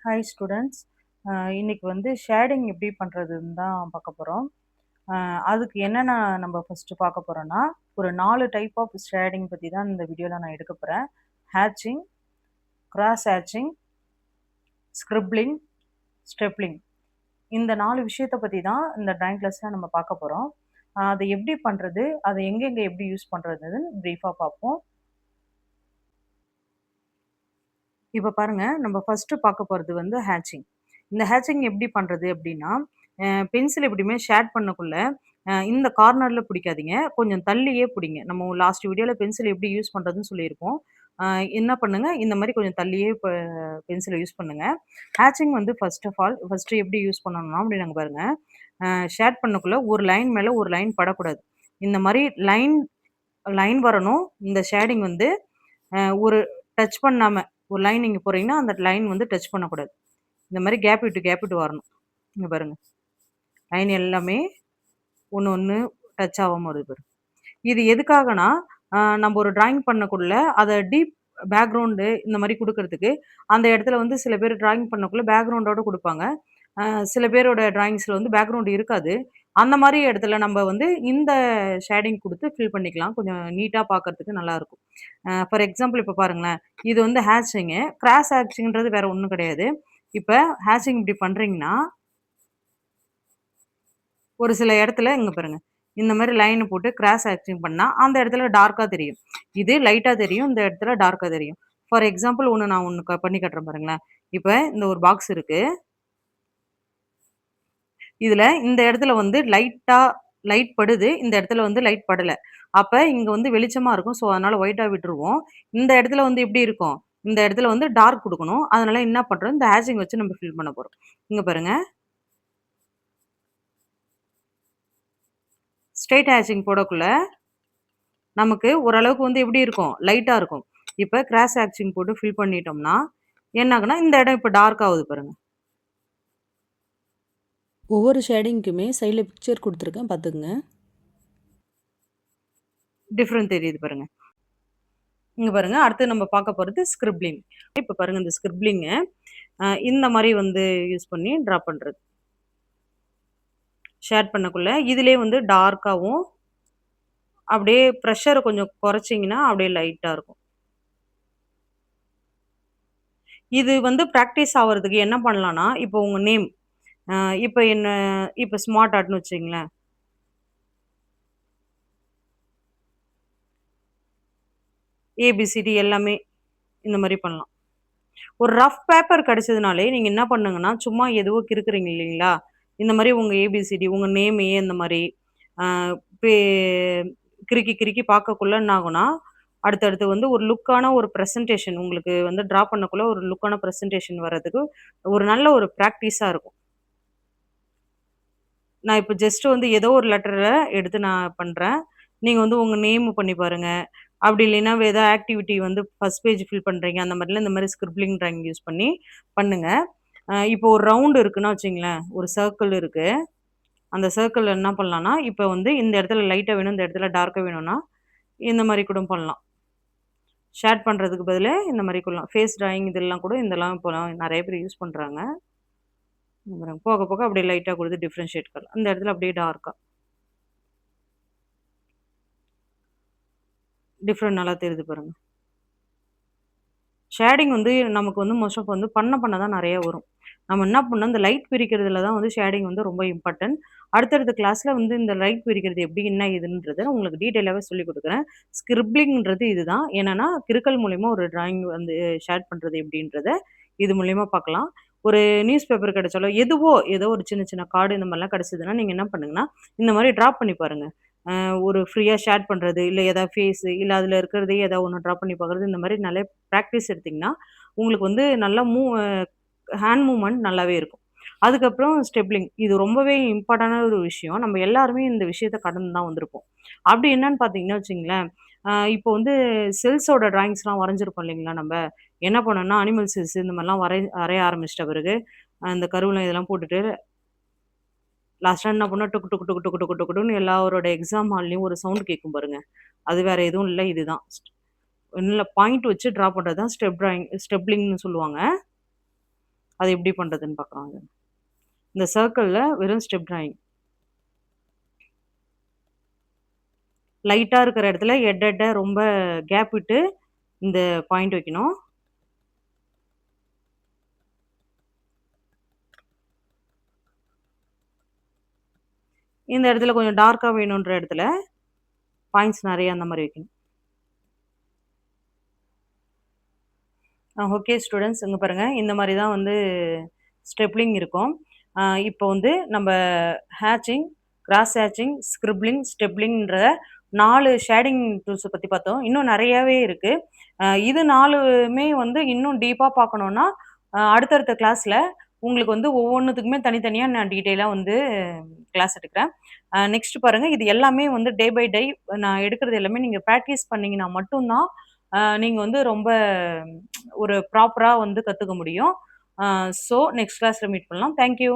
Hi students. இன்னைக்கு வந்து shading எப்படி பண்ணுறதுன்னு தான் பார்க்க போகிறோம். அதுக்கு என்னென்ன நம்ம ஃபஸ்ட்டு பார்க்க போகிறோன்னா, ஒரு 4 டைப் ஆஃப் ஷேடிங் பற்றி தான் இந்த வீடியோவில் நான் எடுக்க போகிறேன். ஹேட்சிங், கிராஸ் ஹேட்சிங், ஸ்கிரிப்லிங், ஸ்டெப்லிங். இந்த 4 விஷயத்தை பற்றி தான் இந்த ட்ராயிங் கிளாஸில் நம்ம பார்க்க போகிறோம். அதை எப்படி பண்ணுறது, அதை எங்கெங்கே எப்படி யூஸ் பண்ணுறதுன்னு ப்ரீஃபாக பார்ப்போம். இப்போ பாருங்க, நம்ம ஃபர்ஸ்ட் பார்க்க போறது வந்து ஹேட்சிங். இந்த ஹேட்சிங் எப்படி பண்றது அப்படின்னா, பென்சில் எப்படியுமே ஷேட் பண்ணக்குள்ள இந்த கார்னர்ல பிடிக்காதீங்க. கொஞ்சம் தள்ளியே பிடிங்க. நம்ம லாஸ்ட் வீடியோல பென்சில் எப்படி யூஸ் பண்றதுன்னு சொல்லியிருப்போம். என்ன பண்ணுங்க, இந்த மாதிரி கொஞ்சம் தள்ளியே பென்சிலை யூஸ் பண்ணுங்க. ஹேட்சிங் வந்து ஃபர்ஸ்ட் எப்படி யூஸ் பண்ணணும்னா, அப்படின்னாங்க பாருங்க, ஷேட் பண்ணக்குள்ள ஒரு லைன் மேல ஒரு லைன் படக்கூடாது. இந்த மாதிரி லைன் லைன் வரணும். இந்த ஷேடிங் வந்து ஒரு டச் பண்ணாம ஒரு லைன் நீங்க போறீங்கன்னா, அந்த லைன் வந்து டச் பண்ணக்கூடாது. இந்த மாரி கேப் விட்டு வரணும். இங்க பாருங்க. லைன் எல்லாமே ஒண்ணு, ஒண்ணு டச் ஆவாம வருது பாருங்க. இது எதுக்காகன்னா, நம்ம ஒரு டிராயிங் பண்ணக்குள்ள அத டீப் பேக்கிரவுண்டு இந்த மாரி குடுக்குறதுக்கு, அந்த இடத்துல வந்து சில பேர் டிராயிங் பண்ணக்குள்ள பேக்கிரவுண்டோட குடுப்பாங்க. அ சில பேரோட டிராயிங்ஸ்ல வந்து பேக்கிரவுண்ட் இருக்காது. அந்த மாரி இடத்துல நம்ம வந்து இந்த ஷேடிங் குடுத்து ஃபில் பண்ணிக்கலாம். கொஞ்சம் நீட்டா பார்க்கறதுக்கு நல்லாருக்கும். ஃபார் எக்ஸாம்பிள் இப்ப பாருங்களேன். இது வந்து ஹேட்சிங்கு. கிராஸ் ஹேட்சிங்ன்றது வேற ஒண்ணும் கிடையாது. இப்ப ஹேட்சிங் இப்படி பண்றீங்கன்னா, ஒரு சில இடத்துல இங்க பாருங்க. இந்த மாரி லைன் போட்டு கிராஸ் ஹேட்சிங் பண்ணா, அந்த இடத்துல டார்க்கா தெரியும். இது லைட்டா தெரியும். இந்த இடத்துல டார்க்கா தெரியும். ஃபார் எக்ஸாம்பிள் நான் ஒண்ணு பண்ணி காட்டுறேன் பாருங்களேன். இப்ப இந்த ஒரு பாக்ஸ் இருக்கு. இதுல இந்த இடத்துல வந்து லைட் படுது. இந்த இடத்துல வந்து லைட் படல. அப்ப இங்க வந்து வெளிச்சமா இருக்கும். ஸோ, அதனால ஒயிட்டா விட்டுருவோம். இந்த இடத்துல வந்து எப்படி இருக்கும்? இந்த இடத்துல வந்து டார்க் குடுக்கணும். அதனால என்ன பண்றோம்? இந்த ஹேட்சிங் வச்சு நம்ம ஃபில் பண்ண போறோம். இங்க பாருங்க. ஸ்ட்ரெய்ட் ஹேட்சிங் போடக்குள்ள நமக்கு ஓரளவுக்கு வந்து எப்படி இருக்கும்? லைட்டா இருக்கும். இப்ப கிராஸ் ஹேட்சிங் போட்டு ஃபில் பண்ணிட்டோம்னா, என்ன ஆகும்னா, இந்த இடம் இப்ப டார்க் ஆவுது பாருங்க. ஒவ்வொரு ஷேடிங்க்குமே சைடில் பிக்சர் கொடுத்துருக்கேன் பார்த்துக்குங்க. டிஃபரெண்ட் தெரியுது பாருங்க. இங்க பாருங்க. அடுத்து நம்ம பார்க்க போறது ஸ்கிரிப்லிங். இப்ப பாருங்க இந்த ஸ்கிரிப்லிங்க இந்த மாரி வந்து யூஸ் பண்ணி டிரா பண்றது. ஷேட் பண்ணக்குள்ள இதுலயே வந்து டார்க்காவும், அப்படியே பிரஷர கொஞ்சம் குறைச்சீங்கன்னா, அப்படியே லைட்டா இருக்கும். இது வந்து பிராக்டிஸ் ஆவறதுக்கு என்ன பண்ணலாம்னா, இப்போ உங்க நேம் அ இப்ப என்ன இப்ப ஸ்மார்ட் ஆர்ட்ன்னு வச்சுக்கங்களேன். ஏபிசிடி எல்லாமே இந்த மாரி பண்ணலாம். ஒரு ரஃப் பேப்பர் கிடைச்சதுனாலே, நீங்க என்ன பண்ணுங்கன்னா, சும்மா எதுவோ கிறுக்குறீங்க இல்லைங்களா? இந்த மாரி உங்க ஏபிசிடி, உங்க நேமையே இந்த மாரி அ பே கிறுக்கி கிறுக்கி பார்க்கக்குள்ள என்ன ஆகும்னா, அடுத்தடுத்து வந்து ஒரு லுக்கான ஒரு பிரசன்டேஷன் உங்களுக்கு வந்து டிரா பண்ணக்குள்ள ஒரு லுக்கான பிரசன்டேஷன் வர்றதுக்கு ஒரு நல்ல ஒரு பிராக்டிஸா இருக்கும். நான் இப்ப ஜஸ்ட் வந்து ஏதோ ஒரு லெட்டர எடுத்து நான் பண்றேன். நீங்க வந்து உங்க நேம் பண்ணி பாருங்க. அப்படி இல்லைன்னா வேற ஏதாவது ஆக்டிவிட்டி வந்து ஃபர்ஸ்ட் பேஜ் ஃபில் பண்றீங்க. அந்த மாரிலாம் இந்த மாரி ஸ்கிரிப்லிங் டிராயிங் யூஸ் பண்ணி பண்ணுங்க. இப்போ ஒரு ரவுண்ட் இருக்குன்னா வச்சுக்கங்களேன், ஒரு சர்க்கிள் இருக்கு. அந்த சர்க்கிள்ல என்ன பண்ணலாம்னா, இப்ப வந்து இந்த இடத்துல லைட்டா வேணும், இந்த இடத்துல டார்க்கா வேணும்னா, இந்த மாரி கூட பண்ணலாம். ஷேட் பண்றதுக்கு பதிலா இந்த மாரி கொள்ளலாம். ஃபேஸ் டிராயிங் இதெல்லாம் கூட இதெல்லாம் இப்போலாம் நெறைய பேர் யூஸ் பண்றாங்க. போக போக அப்படியே லைட்டா குடுத்து டிஃபரன்ஷியேட் பண்ணலாம். இந்த இடத்துல அப்படியே டார்க்கா. டிஃபரெண்ட் நல்லா தெரியுது பாருங்க. ஷேடிங் வந்து நமக்கு வந்து மோஸ்ட் ஆஃப் வந்து பண்ண தான் நெறைய வரும். நம்ம என்ன பண்ணணும், இந்த லைட் பிரிக்கிறதுல தான் வந்து ஷேடிங் வந்து ரொம்ப இம்பார்ட்டன்ட். அடுத்தடுத்த கிளாஸ்ல வந்து இந்த லைட் பிரிக்கிறது எப்படி, என்ன ஏதுன்றத உங்களுக்கு டீட்டெயிலாவே சொல்லிக் குடுக்குறேன். ஸ்கிரிப்லிங்ன்றது இதுதான். என்னன்னா, கிறுக்கல் மூலியமா ஒரு டிராயிங் வந்து ஷேட் பண்றது எப்படின்றத இது மூலியமா பார்க்கலாம். ஒரு நியூஸ் பேப்பர் கிடைச்சாலோ, ஏதோ ஒரு சின்ன சின்ன கார்டு இந்த மாரிலாம் கிடைச்சதுன்னா, நீங்க என்ன பண்ணுங்கன்னா, இந்த மாரி டிரா பண்ணி பாருங்க. ஒரு ஃப்ரீயா ஷேர் பண்றது, இல்ல ஏதாவது ஃபேஸு, இல்ல அதுல இருக்கிறதையே ஏதாவது ஒண்ணு ட்ரா பண்ணி பார்க்குறது, இந்த மாரி நெறைய பிராக்டிஸ் எடுத்தீங்கன்னா, உங்களுக்கு வந்து நல்லா ஹேண்ட் மூவ்மெண்ட் நல்லாவே இருக்கும். அதுக்கப்புறம் ஸ்டெப்லிங். இது ரொம்பவே இம்பார்ட்டன்டான ஒரு விஷயம். நம்ம எல்லாருமே இந்த விஷயத்த கடந்து தான் வந்திருப்போம். அப்படி என்னன்னு பார்த்தீங்கன்னா வச்சுக்கங்களேன், இப்போ வந்து செல்ஸோட டிராயிங்ஸ்லாம் வரைஞ்சிருப்போம் இல்லைங்களா நம்ப. என்ன பண்ணோம்னா, அனிமல் செல்ஸ் இந்த மாரிலாம் வரைய ஆரம்பிச்சிட்ட பிறகு, இந்த கருவிலம் இதெல்லாம் போட்டுட்டு லாஸ்ட்டா என்ன பண்ணோம், டுக்கு டுக்கு டுக்கு டுக்கு டுக்கு டுக்குன்னு எல்லாரோட எக்ஸாம் ஹால்லயும் ஒரு சவுண்ட் கேட்கும் பாருங்க. அது வேற எதுவும் இல்ல. இதுதான். இல்ல பாயிண்ட் வச்சு டிரா பண்றது தான் ஸ்டெப்லிங்ன்னு சொல்லுவாங்க. அது எப்படி பண்றதுன்னு பார்க்கலாம் வாங்க. இந்த சர்க்கிள்ல வெறும் ஸ்டெப் டிராயிங். லைட்டா இருக்கிற இடத்துல ரொம்ப கேப் விட்டு இந்த பாயிண்ட் வைக்கணும். இந்த இடத்துல கொஞ்சம் டார்க்கா வேணுன்ற இடத்துல பாயிண்ட்ஸ் நெறைய அந்த மாரி வைக்கணும். ஓகே ஸ்டூடண்ட்ஸ் இங்க பாருங்க. இந்த மாரி தான் வந்து ஸ்டெப்லிங் இருக்கும். இப்போ வந்து நம்ப ஹேட்சிங், கிராஸ் ஹேட்சிங், ஸ்கிரிப்லிங், ஸ்டெப்லிங்ன்ற 4 ஷேடிங் டூல்ஸ பத்தி பார்த்தோம். இன்னும் நெறையாவே இருக்கு. இது 4மே வந்து இன்னும் டீப்பா பார்க்கணும்னா, அடுத்தடுத்த கிளாஸ்ல உங்களுக்கு வந்து ஒவ்வொன்னுத்துக்குமே தனித்தனியா நான் டீட்டெயிலா வந்து கிளாஸ் எடுக்கிறேன். நெக்ஸ்ட் பாருங்க. இது எல்லாமே வந்து டே பை டே நான் எடுக்கிறது எல்லாமே நீங்க பிராக்டிஸ் பண்ணீங்கன்னா மட்டும் தான், நீங்க வந்து ரொம்ப ஒரு ப்ராப்பரா வந்து கத்துக்க முடியும். ஸோ நெக்ஸ்ட் கிளாஸ்ல மீட் பண்ணலாம். Thank you.